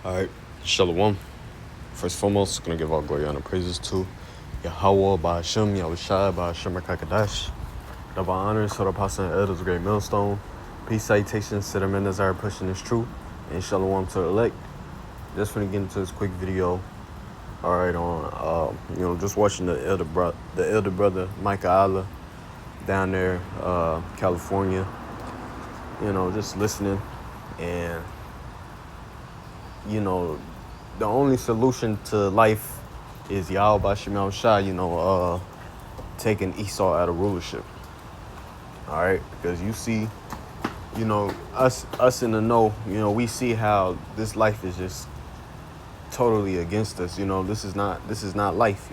All right, Shalom. First and foremost, gonna give all glory, honor, praises to Yahweh, Ba'ashem, Yahushua, Ba'ashem, Rakakadash. Double honors to the apostle and elders, great millstone. Peace, salutations to the men that are pushing this truth, and Shalom to the elect. Just gonna get into this quick video. All right, on just watching the elder brother Micah Allah down there, California. Just listening, and the only solution to life is Yahweh Ba'ashem Yahushua, taking Esau out of rulership. All right, because you see, us in the know, we see how this life is just totally against us. This is not life.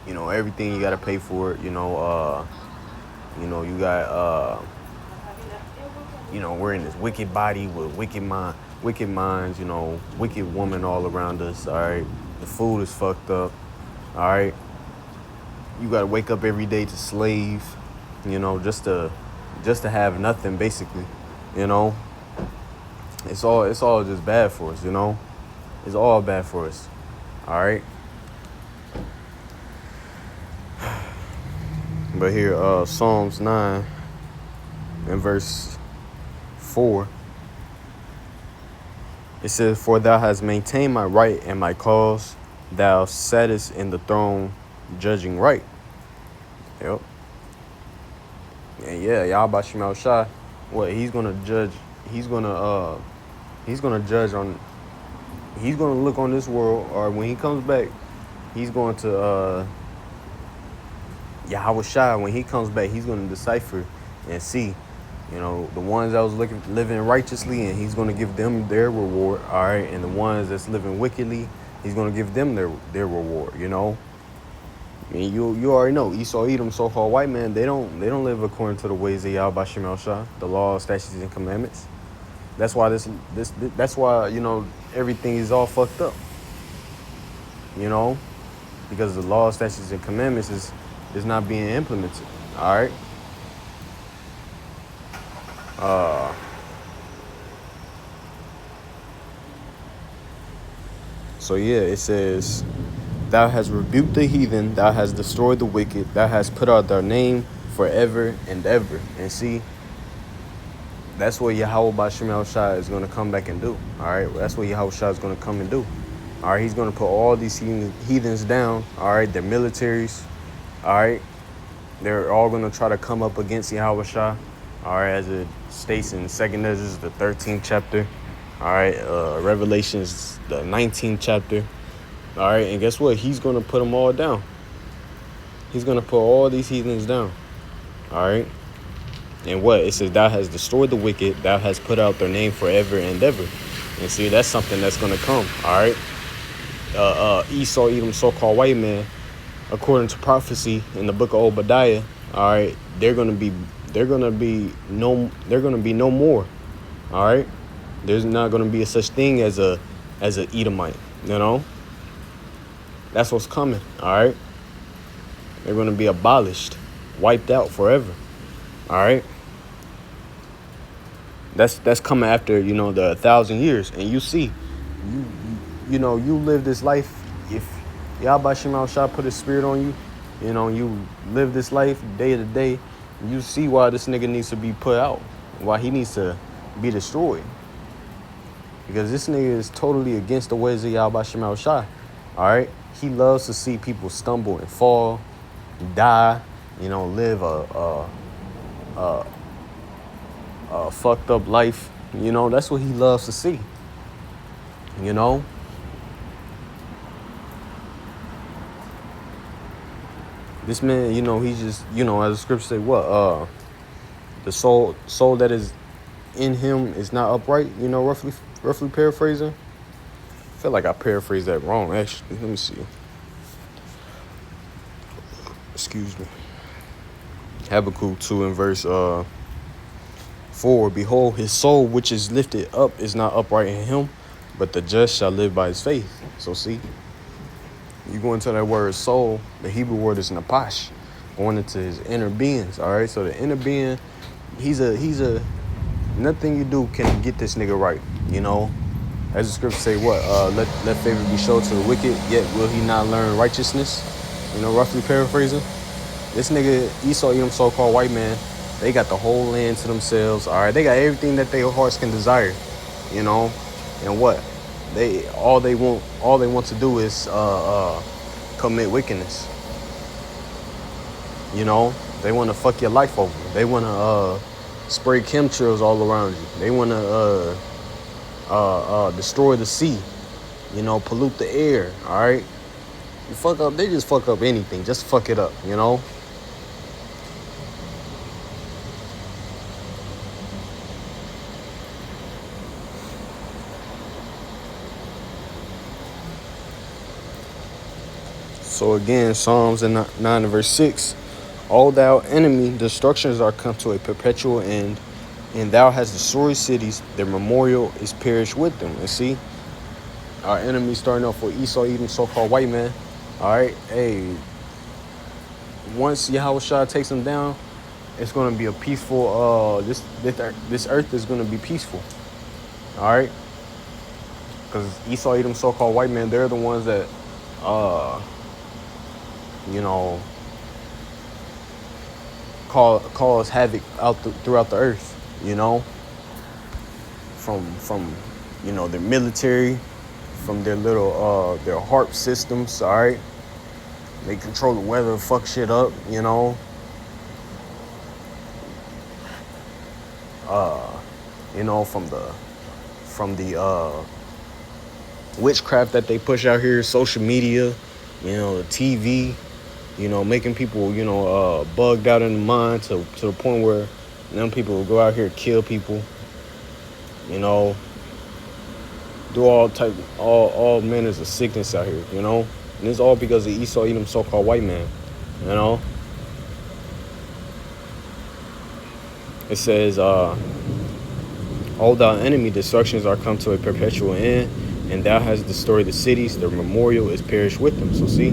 Everything you gotta pay for it. You got we're in this wicked body with wicked minds, wicked woman all around us. All right, the food is fucked up. All right, you gotta wake up every day to slave, just to have nothing, basically. It's all just bad for us. It's all bad for us. All right. But here, Psalms 9 and verse 4, it says, "For thou hast maintained my right and my cause, thou sattest in the throne, judging right." Yep. And yeah, Yahweh Shema Shai, what he's gonna judge? He's gonna look on this world, or when he comes back, he's going to Yahweh Shai. When he comes back, he's gonna decipher and see. The ones that was living righteously, and he's going to give them their reward, all right? And the ones that's living wickedly, he's going to give them their reward, I mean, you already know, Esau, Edom, so-called white man, they don't live according to the ways of Yahweh Ba'ashem Yahushua, the law, statutes, and commandments. That's why that's why, everything is all fucked up, because the law, statutes, and commandments is not being implemented, all right? So yeah, it says, "Thou hast rebuked the heathen, thou hast destroyed the wicked, thou hast put out their name forever and ever." And see, that's what Yahweh Ba'ashem Yahushua is going to come back and do. All right, that's what Yahweh Shai is going to come and do. All right, he's going to put all these heathens down. All right, their militaries. All right, they're all going to try to come up against Yahweh Shai. All right, as it states in 2nd Ezra, the 13th chapter. All right, Revelations, the 19th chapter. All right, and guess what? He's going to put them all down. He's going to put all these heathens down. All right. And what? It says, "Thou hast destroyed the wicked, thou hast put out their name forever and ever." And see, that's something that's going to come. All right. Esau, Edom, so-called white man, according to prophecy in the book of Obadiah, all right, they're going to be no more. All right. There's not going to be such thing as a Edomite, That's what's coming, all right? They're going to be abolished, wiped out forever, all right? That's coming after, the 1,000 years. And you see, you live this life. If Yahweh Shema Shai put his spirit on you, you live this life day to day, you see why this nigga needs to be put out, why he needs to be destroyed. Because this nigga is totally against the ways of Yahweh Shema Shai. All right? He loves to see people stumble and fall, die, live a fucked up life. That's what he loves to see. This man, he's just, as the scripture say, what? The soul that is in him is not upright, roughly paraphrasing. I feel like I paraphrased that wrong, actually. Let me see. Excuse me. Habakkuk 2 and verse 4. "Behold, his soul which is lifted up is not upright in him, but the just shall live by his faith." So see, you go into that word soul, the Hebrew word is napash, going into his inner beings, all right? So the inner being, he's a Nothing you do can get this nigga right, you know. As the scripture say, what? Let favor be shown to the wicked, yet will he not learn righteousness? You know, roughly paraphrasing. This nigga Esau, Edom, so-called white man, they got the whole land to themselves. All right, they got everything that their hearts can desire, you know. And what? They want to do is commit wickedness. You know, they want to fuck your life over. They want to spray chemtrails all around you. They want to destroy the sea. You know, pollute the air. All right, you fuck up. They just fuck up anything. Just fuck it up. You know. So again, Psalms 9 and verse 6. All thou enemy destructions are come to a perpetual end, and thou hast destroyed cities, their memorial is perished with them. And see, our enemy starting off with Esau, Edom, so-called white man. All right, hey, once Yahushua takes them down, it's going to be a peaceful, this earth is going to be peaceful. All right, because Esau, Edom, so-called white man, they're the ones that, you know, cause havoc throughout the earth, you know, from you know, their military, from their little their harp systems. All right, they control the weather, fuck shit up, you know. You know, from the witchcraft that they push out here, social media, you know, the TV, you know, making people, you know, bugged out in the mind to the point where them people will go out here and kill people, you know, do all manners of sickness out here, you know. And it's all because of Esau, Edom, so-called white man, you know. It says, all thy enemy destructions are come to a perpetual end, and thou hast destroyed the cities, their memorial is perished with them. So see,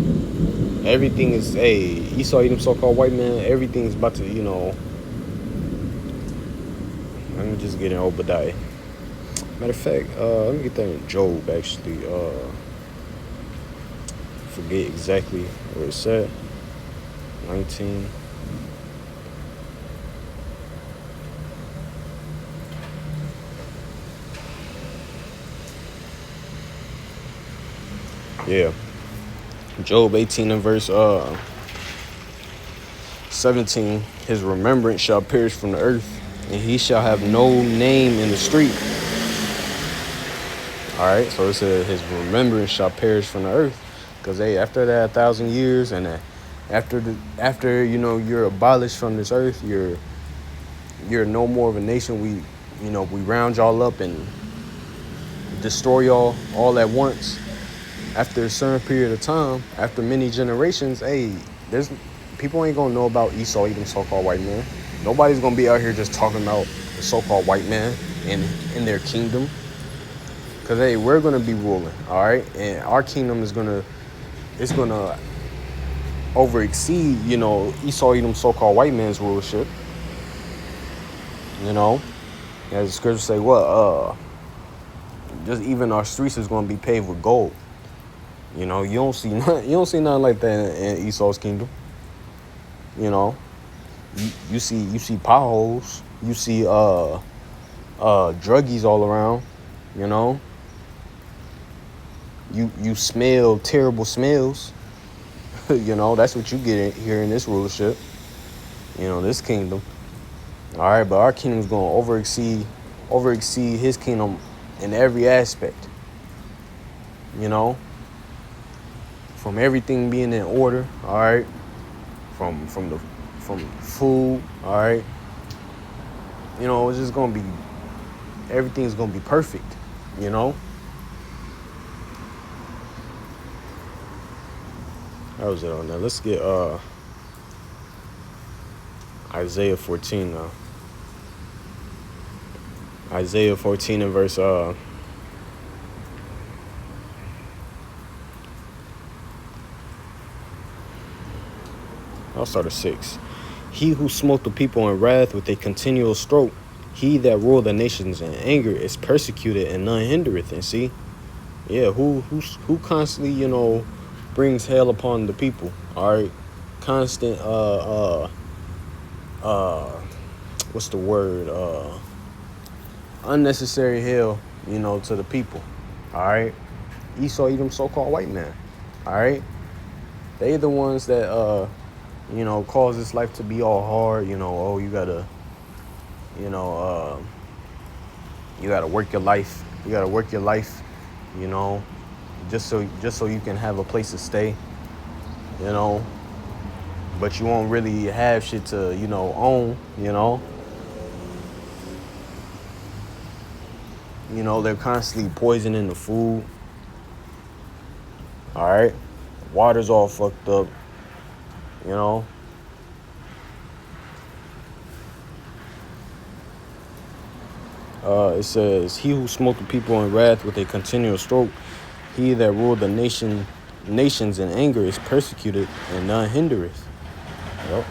everything is, Esau, Edom, so-called white man, everything is about to, you know. Let me just get in Obadiah. Matter of fact, let me get that in Job, actually. Forget exactly where it's at. 19. Yeah. Job 18 and verse 17. His remembrance shall perish from the earth, and he shall have no name in the street. All right, so it says his remembrance shall perish from the earth, because after that 1,000 years, and after you know, you're abolished from this earth, you're no more of a nation. We round y'all up and destroy y'all all at once. After a certain period of time, after many generations, there's people ain't gonna know about Esau, Edom, so-called white man. Nobody's gonna be out here just talking about the so-called white man in their kingdom. Cause we're gonna be ruling, all right, and our kingdom is gonna over exceed, you know, Esau, Edom, so-called white man's rulership. You know, as the scriptures say, just even our streets is gonna be paved with gold. You know, you don't see nothing like that in Esau's kingdom. You know, you see potholes, you see druggies all around. You know, you smell terrible smells. You know, that's what you get here in this rulership. You know, this kingdom. All right, but our kingdom's gonna over exceed his kingdom in every aspect. You know, from everything being in order. All right, from food. All right, you know, it's just gonna be, everything's gonna be perfect. You know. That was it on that. Let's get Isaiah 14 now. Isaiah 14 and verse I'll start at 6. He who smote the people in wrath with a continual stroke, he that ruled the nations in anger is persecuted, and none hindereth. And see, yeah, who constantly, brings hell upon the people? All right, constant what's the word? Unnecessary hell, to the people. All right, Esau, Edom, so-called white man. All right, they the ones that cause this life to be all hard. Oh, you gotta, you know, you gotta work your life. You gotta work your life. You know, just so you can have a place to stay. But you won't really have shit to own. They're constantly poisoning the food. All right, water's all fucked up. It says, "He who smote the people in wrath with a continual stroke, he that ruled the nations in anger is persecuted, and none hindereth." Yep.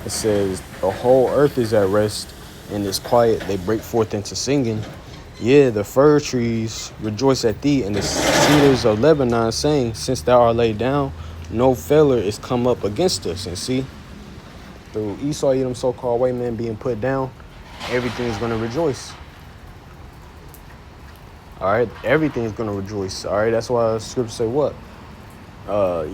It says, "The whole earth is at rest and is quiet. They break forth into singing. Yeah, the fir trees rejoice at thee, and the cedars of Lebanon saying, since thou art laid down, no failure is come up against us." And see, through Esau, Edom, so-called white man being put down, everything is going to rejoice. All right, everything is going to rejoice. All right, that's why the scripture say what? The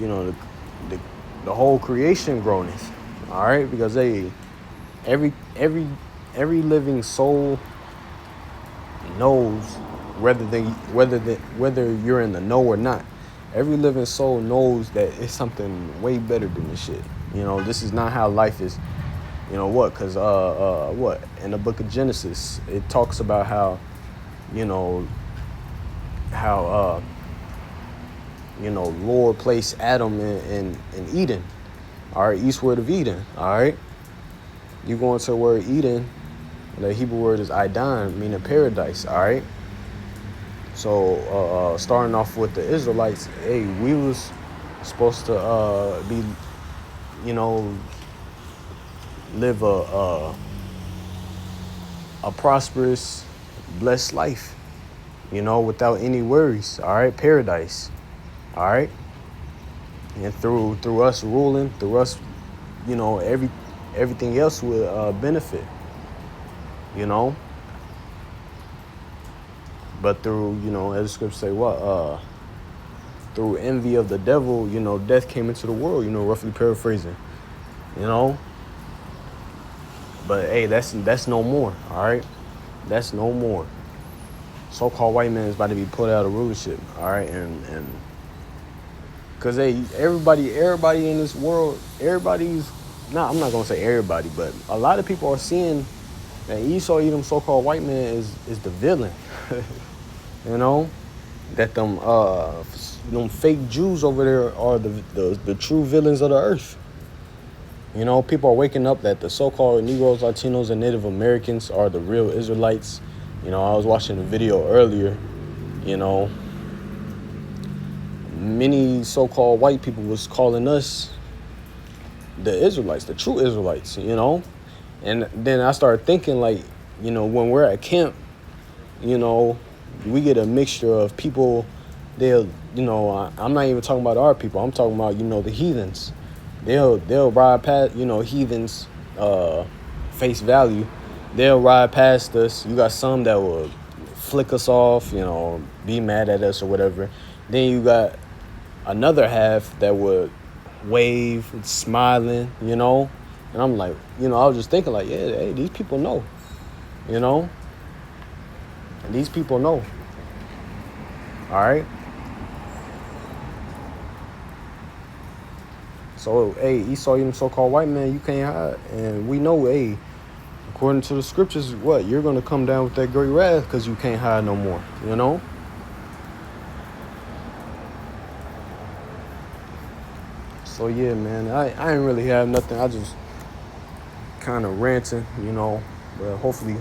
whole creation groaneth. All right, because every living soul knows whether you're in the know or not. Every living soul knows that it's something way better than this shit. This is not how life is. What? Because what? In the book of Genesis, it talks about how Lord placed Adam in Eden. All right, eastward of Eden. All right, you go into the word Eden. The Hebrew word is Idan, meaning paradise. All right. So starting off with the Israelites, hey, we was supposed to be, live a prosperous, blessed life, without any worries. All right, paradise. All right, and through us ruling, through us, everything else would benefit. But through, as the scriptures say, what? Through envy of the devil, death came into the world, roughly paraphrasing, But, hey, that's no more, all right? That's no more. So-called white man is about to be put out of rulership, all right? And because, hey, everybody in this world, I'm not going to say everybody, but a lot of people are seeing that Esau, Edom, so-called white man is the villain. That them fake Jews over there are the true villains of the earth. People are waking up that the so-called Negroes, Latinos, and Native Americans are the real Israelites. I was watching a video earlier, many so-called white people was calling us the Israelites, the true Israelites, And then I started thinking, like, when we're at camp, we get a mixture of people. I'm not even talking about our people. I'm talking about, the heathens. They'll ride past, heathens, face value. They'll ride past us. You got some that will flick us off, be mad at us or whatever. Then you got another half that would wave, smiling, And I'm like, I was just thinking, like, yeah, hey, these people know, And these people know. All right. So, hey, Esau, Edom, so-called white man, you can't hide. And we know, hey, according to the scriptures, what? You're going to come down with that great wrath because you can't hide no more, So, yeah, man, I ain't really have nothing. I just kind of ranting, But hopefully,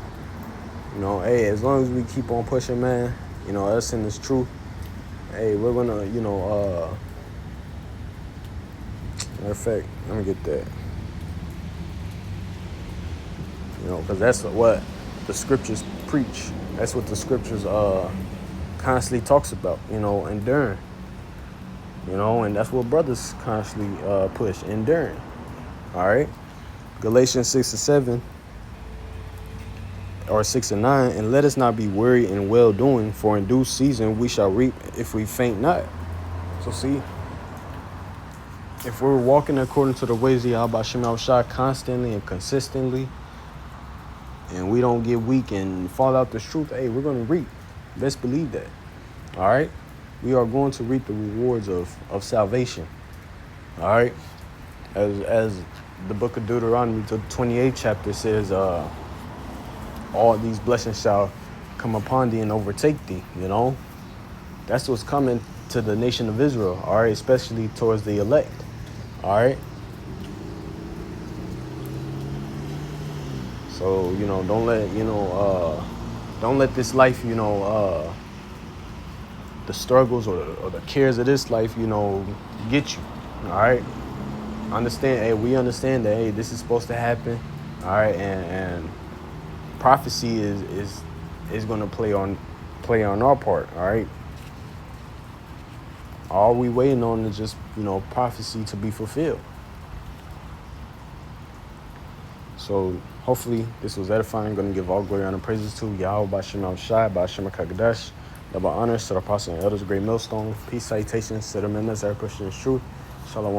hey, as long as we keep on pushing, man, us in this truth, hey, we're going to, matter of fact, let me get that. Because that's what the scriptures preach. That's what the scriptures constantly talks about, enduring. And that's what brothers constantly push, enduring. All right. Galatians 6:7 or 6:9, and let us not be weary in well doing, for in due season we shall reap if we faint not. So see, if we're walking according to the ways of Yahweh Shem Shai constantly and consistently, and we don't get weak and fall out the truth, hey, we're going to reap. Best believe that. All right? We are going to reap the rewards of salvation. All right? As the book of Deuteronomy, the 28th chapter says, all these blessings shall come upon thee and overtake thee, That's what's coming to the nation of Israel, all right? Especially towards the elect, all right? So, don't let this life, the struggles or the cares of this life, get you, all right? Understand, hey, we understand that, hey, this is supposed to happen, all right? And prophecy is going to play on our part, all right? All we waiting on is just, prophecy to be fulfilled. So hopefully this was edifying. I'm going to give all glory, honor, praises to Yahweh B'Shem Shai, B'Shem Kagadash, double honors to the apostle and elders, great millstone, peace, salutations to the men that are pushing the truth. Shalom.